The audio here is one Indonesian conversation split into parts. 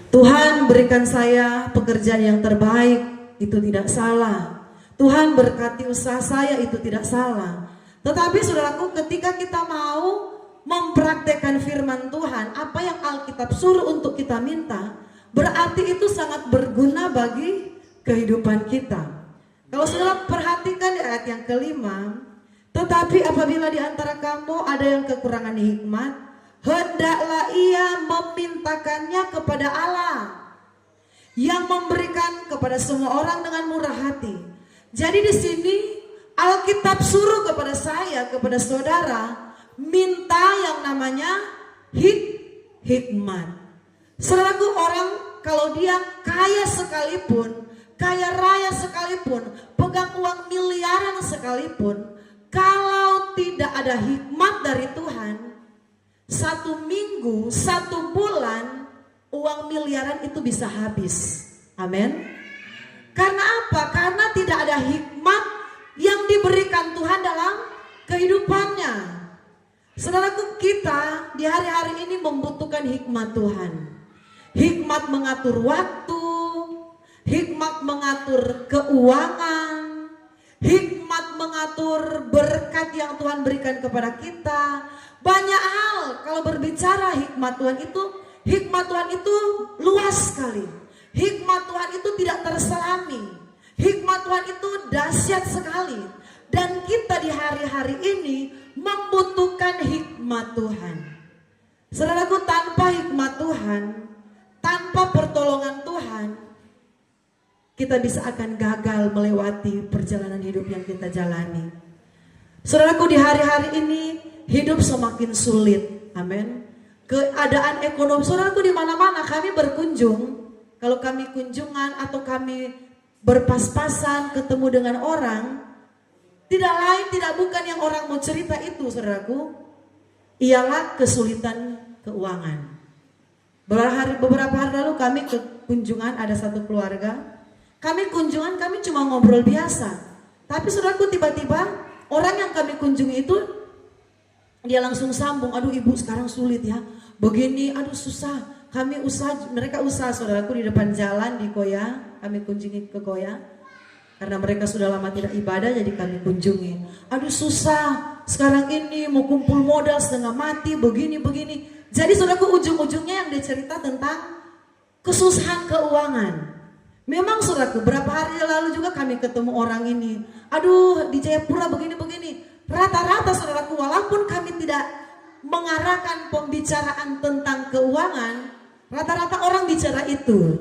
Tuhan berikan saya pekerjaan yang terbaik, itu tidak salah. Tuhan berkati usaha saya, itu tidak salah. Tetapi saudaraku, ketika kita mau mempraktekkan firman Tuhan, apa yang Alkitab suruh untuk kita minta, berarti itu sangat berguna bagi kehidupan kita. Kalau saudara perhatikan di ayat yang kelima, tetapi apabila di antara kamu ada yang kekurangan hikmat, hendaklah ia memintakannya kepada Allah yang memberikan kepada semua orang dengan murah hati. Jadi di sini Alkitab suruh kepada saya, kepada saudara, minta yang namanya hikmat. Saudaraku, orang kalau dia kaya sekalipun, kaya raya sekalipun, pegang uang miliaran sekalipun, kalau tidak ada hikmat dari Tuhan, 1 minggu, 1 bulan, uang miliaran itu bisa habis. Amin. Karena apa? Karena tidak ada hikmat yang diberikan Tuhan dalam kehidupannya. Saudaraku, kita di hari-hari ini membutuhkan hikmat Tuhan. Hikmat mengatur waktu, hikmat mengatur keuangan, hikmat mengatur berkat yang Tuhan berikan kepada kita. Banyak hal kalau berbicara hikmat Tuhan itu luas sekali. Hikmat Tuhan itu tidak terselami. Hikmat Tuhan itu dahsyat sekali. Dan kita di hari-hari ini membutuhkan hikmat Tuhan. Saudaraku, tanpa hikmat Tuhan, tanpa pertolongan Tuhan, kita bisa akan gagal melewati perjalanan hidup yang kita jalani. Saudaraku, di hari-hari ini hidup semakin sulit. Amin. Keadaan ekonomi, saudaraku, di mana-mana kami berkunjung. Kalau kami kunjungan atau kami berpas-pasan ketemu dengan orang, tidak lain tidak bukan yang orang mau cerita itu, saudaraku, ialah kesulitan keuangan. Beberapa hari lalu kami ke kunjungan, ada satu keluarga. Kami kunjungan, kami cuma ngobrol biasa. Tapi saudaraku, tiba-tiba orang yang kami kunjungi itu, dia langsung sambung, aduh ibu sekarang sulit ya, begini, aduh susah. Mereka usaha saudaraku di depan jalan di Koya, kami kunjungi ke Koya. Karena mereka sudah lama tidak ibadah, jadi kami kunjungi. Aduh susah, sekarang ini mau kumpul modal setengah mati, begini. Jadi saudaraku, ujung-ujungnya yang dia cerita tentang kesusahan keuangan. Memang saudaraku, berapa hari lalu juga kami ketemu orang ini. Aduh, di Jayapura begini. Rata-rata saudaraku, walaupun kami tidak mengarahkan pembicaraan tentang keuangan, rata-rata orang bicara itu.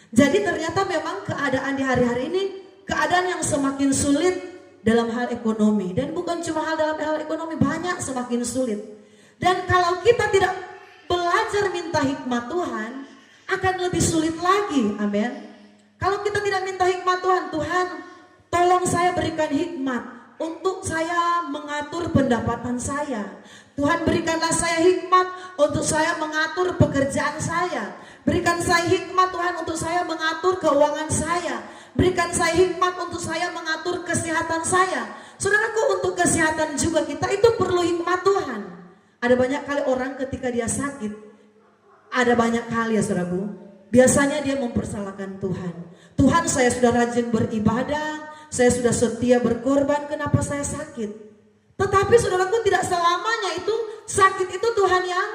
Jadi ternyata memang keadaan di hari-hari ini, keadaan yang semakin sulit dalam hal ekonomi. Dan bukan cuma dalam hal ekonomi, banyak semakin sulit. Dan kalau kita tidak belajar minta hikmat Tuhan, akan lebih sulit lagi. Amin. Kalau kita tidak minta hikmat Tuhan, Tuhan tolong saya berikan hikmat untuk saya mengatur pendapatan saya. Tuhan berikanlah saya hikmat untuk saya mengatur pekerjaan saya. Berikan saya hikmat Tuhan untuk saya mengatur keuangan saya. Berikan saya hikmat untuk saya mengatur kesehatan saya. Saudaraku, untuk kesehatan juga kita itu perlu hikmat Tuhan. Ada banyak kali orang ketika dia sakit, ada banyak kali ya saudaraku, biasanya dia mempersalahkan Tuhan. Tuhan, saya sudah rajin beribadah, saya sudah setia berkorban, kenapa saya sakit? Tetapi saudaraku, tidak selamanya itu sakit itu Tuhan yang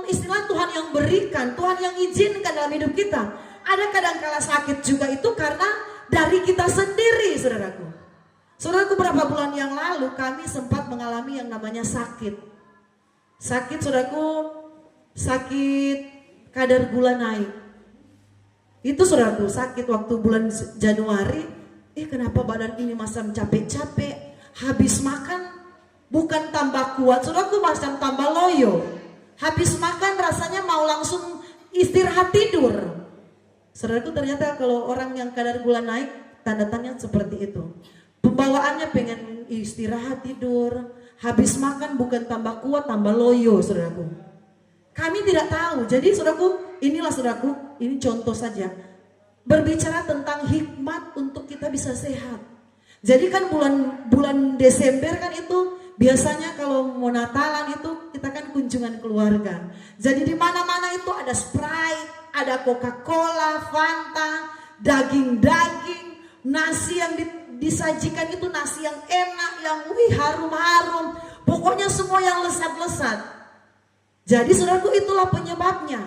istilah Tuhan yang berikan, Tuhan yang izinkan dalam hidup kita. Ada kadang-kala sakit juga itu karena dari kita sendiri, saudaraku. Saudaraku, beberapa bulan yang lalu kami sempat mengalami yang namanya sakit. Sakit, saudaraku, sakit kadar gula naik. Itu saudaraku, sakit waktu bulan Januari. Kenapa badan ini masam capek-capek? Habis makan bukan tambah kuat, saudaraku, macam tambah loyo. Habis makan rasanya mau langsung istirahat tidur. Saudaraku, ternyata kalau orang yang kadar gula naik, tanda-tandanya seperti itu. Pembawaannya pengen istirahat tidur. Habis makan bukan tambah kuat, tambah loyo, saudaraku. Kami tidak tahu. Jadi saudaraku, inilah saudaraku, ini contoh saja. Berbicara tentang hikmat untuk kita bisa sehat. Jadi kan bulan Desember kan itu biasanya kalau mau Natalan itu kita kan kunjungan keluarga. Jadi di mana-mana itu ada Sprite, ada Coca-Cola, Fanta, daging-daging, nasi yang disajikan itu nasi yang enak, yang harum-harum, pokoknya semua yang lesat-lesat. Jadi saudaraku, itulah penyebabnya,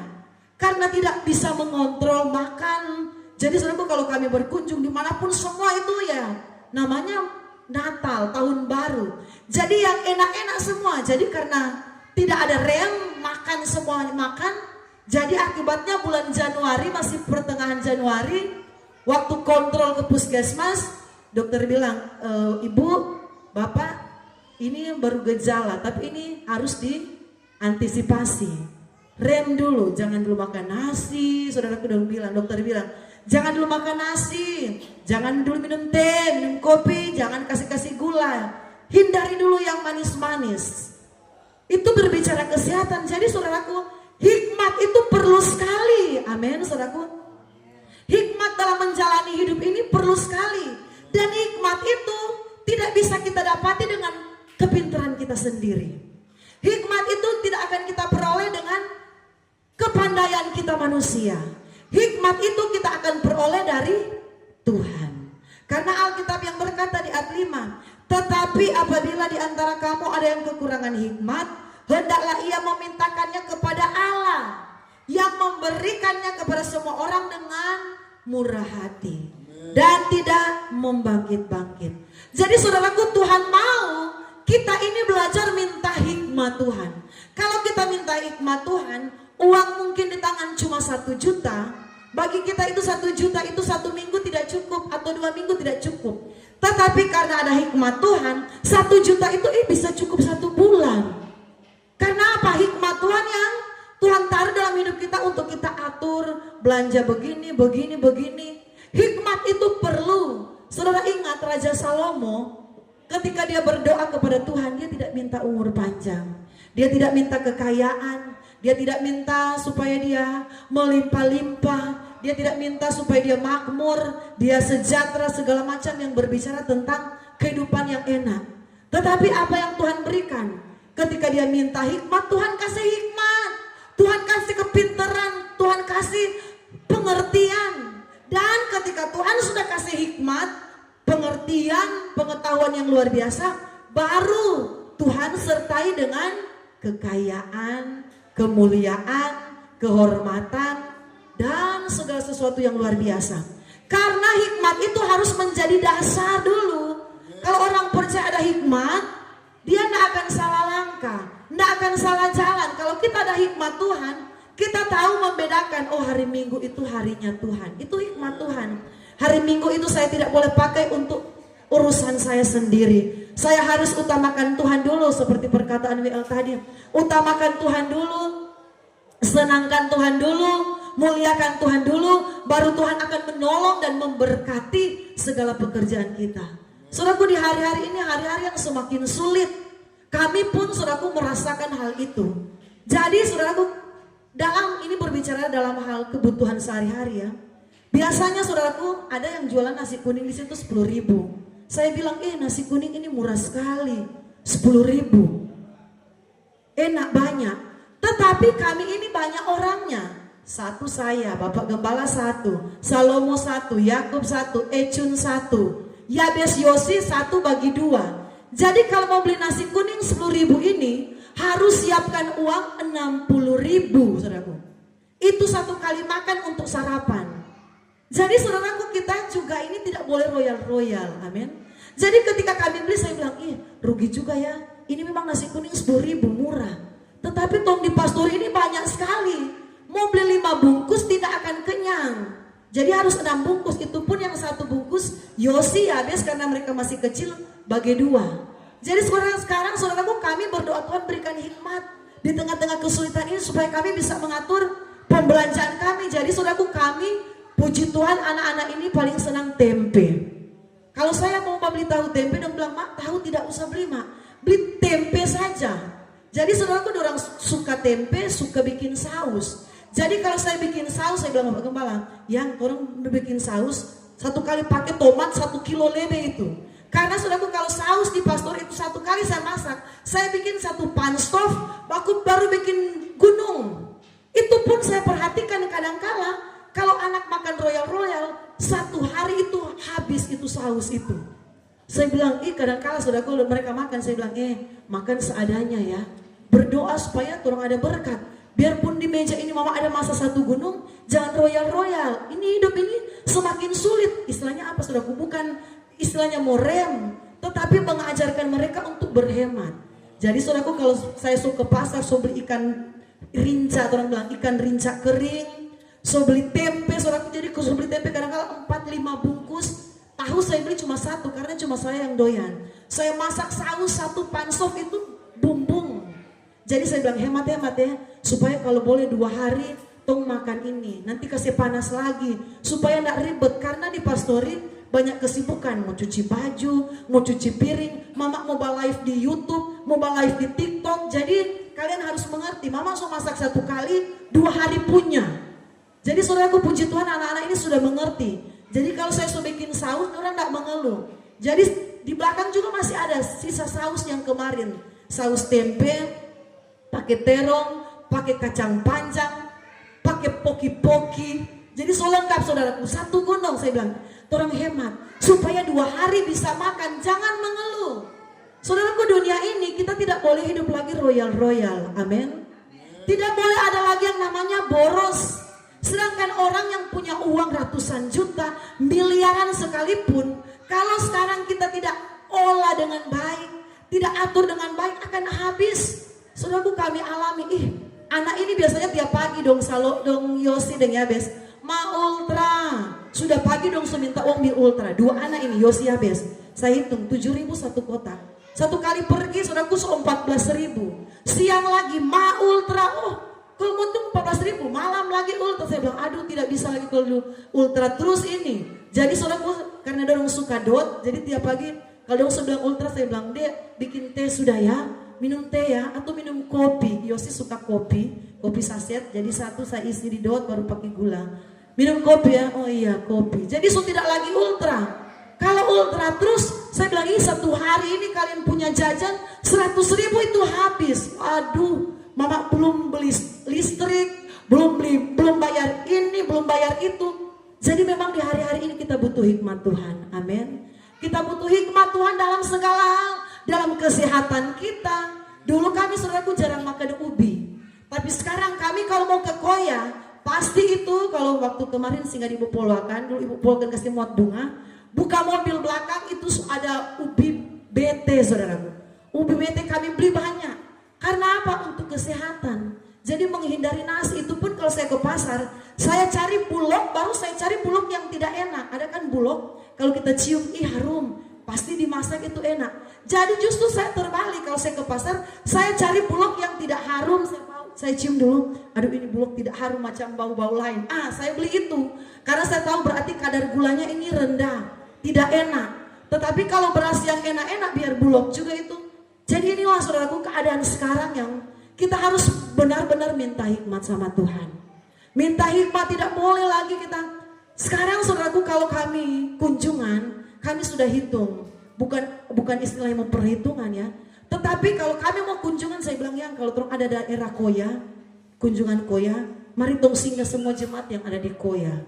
karena tidak bisa mengontrol makan. Jadi saudaraku, kalau kami berkunjung dimanapun semua itu ya namanya Natal, tahun baru, jadi yang enak-enak semua. Jadi karena tidak ada rem, makan semuanya makan. Jadi akibatnya bulan Januari, masih pertengahan Januari, waktu kontrol ke puskesmas, dokter bilang, ibu, bapak, ini baru gejala, tapi ini harus diantisipasi. Rem dulu, jangan dulu makan nasi. Saudaraku udah bilang, dokter bilang, jangan dulu makan nasi, jangan dulu minum teh, minum kopi, jangan kasih gula. Hindari dulu yang manis-manis. Itu berbicara kesehatan. Jadi saudaraku, hikmat itu perlu sekali. Amin, saudaraku. Hikmat dalam menjalani hidup ini perlu sekali. Dan hikmat itu tidak bisa kita dapati dengan kepintaran kita sendiri. Hikmat itu tidak akan kita peroleh dengan kepandaian kita manusia. Hikmat itu kita akan peroleh dari Tuhan. Karena Alkitab yang berkata di ayat 5, tetapi apabila di antara kamu ada yang kekurangan hikmat, hendaklah ia memintakannya kepada Allah yang memberikannya kepada semua orang dengan murah hati dan tidak membangkit-bangkit. Jadi saudaraku, Tuhan mau kita ini belajar minta hikmat Tuhan. Kalau kita minta hikmat Tuhan, uang mungkin di tangan cuma 1 juta. Bagi kita itu 1 juta itu 1 minggu tidak cukup, atau 2 minggu tidak cukup. Tetapi karena ada hikmat Tuhan, 1 juta itu bisa cukup 1 bulan. Karena apa? Hikmat Tuhan yang Tuhan taruh dalam hidup kita untuk kita atur belanja begini. Hikmat itu perlu. Saudara ingat Raja Salomo ketika dia berdoa kepada Tuhan, dia tidak minta umur panjang, dia tidak minta kekayaan, dia tidak minta supaya dia melimpah-limpah, dia tidak minta supaya dia makmur, dia sejahtera, segala macam yang berbicara tentang kehidupan yang enak. Tetapi apa yang Tuhan berikan? Ketika dia minta hikmat, Tuhan kasih hikmat, Tuhan kasih kepintaran, Tuhan kasih pengertian. Dan ketika Tuhan sudah kasih hikmat, pengertian, pengetahuan yang luar biasa, baru Tuhan sertai dengan kekayaan, kemuliaan, kehormatan, dan segala sesuatu yang luar biasa. Karena hikmat itu harus menjadi dasar dulu. Kalau orang percaya ada hikmat, dia tidak akan salah langkah, tidak akan salah jalan. Kalau kita ada hikmat Tuhan, kita tahu membedakan, oh hari Minggu itu harinya Tuhan, itu hikmat Tuhan. Hari Minggu itu saya tidak boleh pakai untuk urusan saya sendiri. Saya harus utamakan Tuhan dulu, seperti perkataan WL tadi. Utamakan Tuhan dulu, senangkan Tuhan dulu, muliakan Tuhan dulu, baru Tuhan akan menolong dan memberkati segala pekerjaan kita. Saudaraku, di hari-hari ini hari-hari yang semakin sulit. Kami pun saudaraku merasakan hal itu. Jadi saudaraku, dalam ini berbicara dalam hal kebutuhan sehari-hari ya. Biasanya saudaraku ada yang jualan nasi kuning di situ 10.000. Saya bilang, nasi kuning ini murah sekali, 10.000. Enak banyak. Tetapi kami ini banyak orangnya. 1 saya, Bapak Gembala 1, Salomo 1, Yakub 1, Ecun 1, Yabes Yosi 1 bagi 2. Jadi kalau mau beli nasi kuning 10.000 ini harus siapkan uang 60.000, saudaraku. Itu 1 kali makan untuk sarapan. Jadi saudaraku, kita juga ini tidak boleh royal-royal, amin. Jadi ketika kami beli, saya bilang, rugi juga ya. Ini memang nasi kuning 10.000 murah. Tetapi tong di pastori ini banyak sekali. Mau beli 5 bungkus tidak akan kenyang. Jadi harus 6 bungkus. Itu pun yang 1 bungkus Yosi habis karena mereka masih kecil, bagi 2. Jadi sekarang saudaraku, kami berdoa Tuhan berikan hikmat di tengah-tengah kesulitan ini supaya kami bisa mengatur pembelanjaan kami. Jadi saudaraku, kami puji Tuhan anak-anak ini paling senang tempe. Kalau saya mau beli tahu tempe, dia bilang, Mak, tahu tidak usah beli, Mak, beli tempe saja. Jadi saudaraku, orang suka tempe, suka bikin saus. Jadi kalau saya bikin saus, saya bilang, Bapak Gembala, yang orang bikin saus 1 kali pakai tomat 1 kilo lebih itu. Karena saudaraku, kalau saus di pastor itu 1 kali saya masak, saya bikin 1 pan stove, aku baru bikin gunung. Itu pun saya perhatikan kadang-kala makan royal, satu hari itu habis itu saus itu. Saya bilang, kadang-kala saudaraku mereka makan, saya bilang, makan seadanya ya. Berdoa supaya turun ada berkat. Biarpun di meja ini mama ada masa satu gunung, jangan royal. Ini hidup ini semakin sulit. Istilahnya apa saudaraku? Bukan istilahnya mau rem, tetapi mengajarkan mereka untuk berhemat. Jadi saudaraku kalau saya suka ke pasar, so beli ikan rinca, orang bilang ikan rinca kering, so beli tempe, saudaraku jadi so beli tempe kadang-kala 4-5 bungkus. Tahu saya beli cuma satu karena cuma saya yang doyan. Saya masak saus satu pansop itu bumbung. Jadi saya bilang hemat-hemat ya, supaya kalau boleh 2 hari tong makan ini. Nanti kasih panas lagi supaya enggak ribet karena di pastori banyak kesibukan, mau cuci baju, mau cuci piring, mama mau live di YouTube, mau live di TikTok. Jadi kalian harus mengerti, mama so masak 1 kali 2 hari punya. Jadi saudaraku puji Tuhan anak-anak ini sudah mengerti. Jadi kalau saya so bikin saus, orang enggak mengeluh. Jadi di belakang juga masih ada sisa saus yang kemarin. Saus tempe, pakai terong, pakai kacang panjang, pakai poki-poki. Jadi so lengkap saudaraku, satu gunung saya bilang. Tolong hemat, supaya 2 hari bisa makan, jangan mengeluh. Saudaraku dunia ini kita tidak boleh hidup lagi royal, amin. Tidak boleh ada lagi yang namanya boros. Sedangkan orang yang punya uang ratusan juta, miliaran sekalipun, kalau sekarang kita tidak olah dengan baik, tidak atur dengan baik, akan habis. Saudaraku kami alami, anak ini biasanya tiap pagi dong Yosi dong Yabes, ma ultra, sudah pagi dong minta uang di ultra. 2 anak ini Yosi Yabes, saya hitung 7.000 satu kotak. Satu kali pergi saudaraku 14.000. Siang lagi ma ultra, kalau mau tuh 14.000, malam lagi ultra. Saya bilang aduh tidak bisa lagi kalau ultra terus ini. Jadi saudaraku karena dorong suka dot, jadi tiap pagi kalau dorong bilang ultra saya bilang dek bikin teh sudah ya, minum teh ya atau minum kopi. Yosi suka kopi saset, jadi satu saya isi di dot baru pakai gula. Minum kopi ya, oh iya kopi. Jadi so tidak lagi ultra. Kalau ultra terus saya bilang ini 1 hari ini kalian punya jajan 100.000 itu habis. Aduh. Mama belum beli listrik, belum bayar ini, belum bayar itu. Jadi memang di hari-hari ini kita butuh hikmat Tuhan. Amin. Kita butuh hikmat Tuhan dalam segala hal, dalam kesehatan kita. Dulu kami saudaraku jarang makan ubi. Tapi sekarang kami kalau mau ke Koya, pasti itu kalau waktu kemarin singgah di Ibu Poloakan, dulu Ibu Poloakan kasih muat bunga, buka mobil belakang itu ada ubi BT saudaraku. Ubi BT kami beli banyak. Karena apa? Untuk kesehatan. Jadi menghindari nasi itu pun kalau saya ke pasar, saya cari bulog, baru saya cari bulog yang tidak enak. Ada kan bulog, kalau kita cium, harum, pasti dimasak itu enak. Jadi justru saya terbalik, kalau saya ke pasar, saya cari bulog yang tidak harum. Saya cium dulu, aduh ini bulog tidak harum macam bau-bau lain. Saya beli itu, karena saya tahu berarti kadar gulanya ini rendah, tidak enak. Tetapi kalau beras yang enak-enak, biar bulog juga itu. Jadi inilah saudaraku keadaan sekarang yang kita harus benar-benar minta hikmat sama Tuhan. Minta hikmat, tidak boleh lagi kita. Sekarang saudaraku kalau kami kunjungan, kami sudah hitung. Bukan istilahnya mau perhitungan ya. Tetapi kalau kami mau kunjungan, saya bilang ya kalau terus ada daerah Koya, kunjungan Koya, mari tong singgah semua jemaat yang ada di Koya.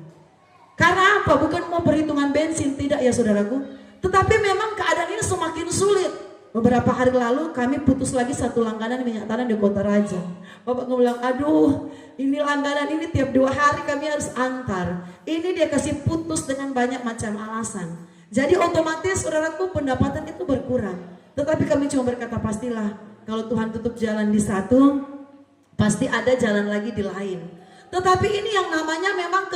Karena apa? Bukan mau perhitungan bensin, tidak ya saudaraku. Tetapi memang keadaan ini semakin sulit. Beberapa hari lalu kami putus lagi satu langganan minyak tanah di Kota Raja. Bapak bilang, aduh ini langganan ini tiap 2 hari kami harus antar. Ini dia kasih putus dengan banyak macam alasan. Jadi otomatis saudaraku pendapatan itu berkurang. Tetapi kami cuma berkata pastilah kalau Tuhan tutup jalan di satu, pasti ada jalan lagi di lain. Tetapi ini yang namanya memang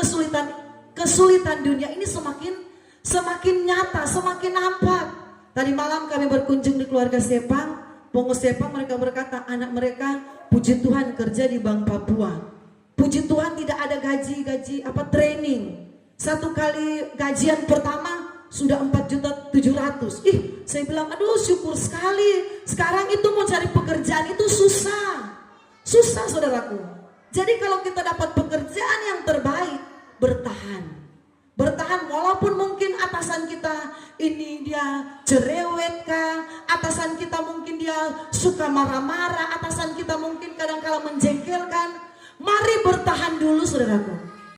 kesulitan dunia ini semakin nyata, semakin nampak. Tadi malam kami berkunjung di keluarga Sepang, Pongo Sepang, mereka berkata anak mereka puji Tuhan kerja di Bank Papua. Puji Tuhan tidak ada gaji training. 1 kali gajian pertama sudah 4.700.000. Saya bilang aduh syukur sekali. Sekarang itu mau cari pekerjaan itu susah. Susah saudaraku. Jadi kalau kita dapat pekerjaan yang terbaik, bertahan. Bertahan walaupun mungkin atasan kita ini dia cerewet kah, atasan kita mungkin dia suka marah-marah, atasan kita mungkin kadang-kala menjengkelkan. Mari bertahan dulu saudaraku.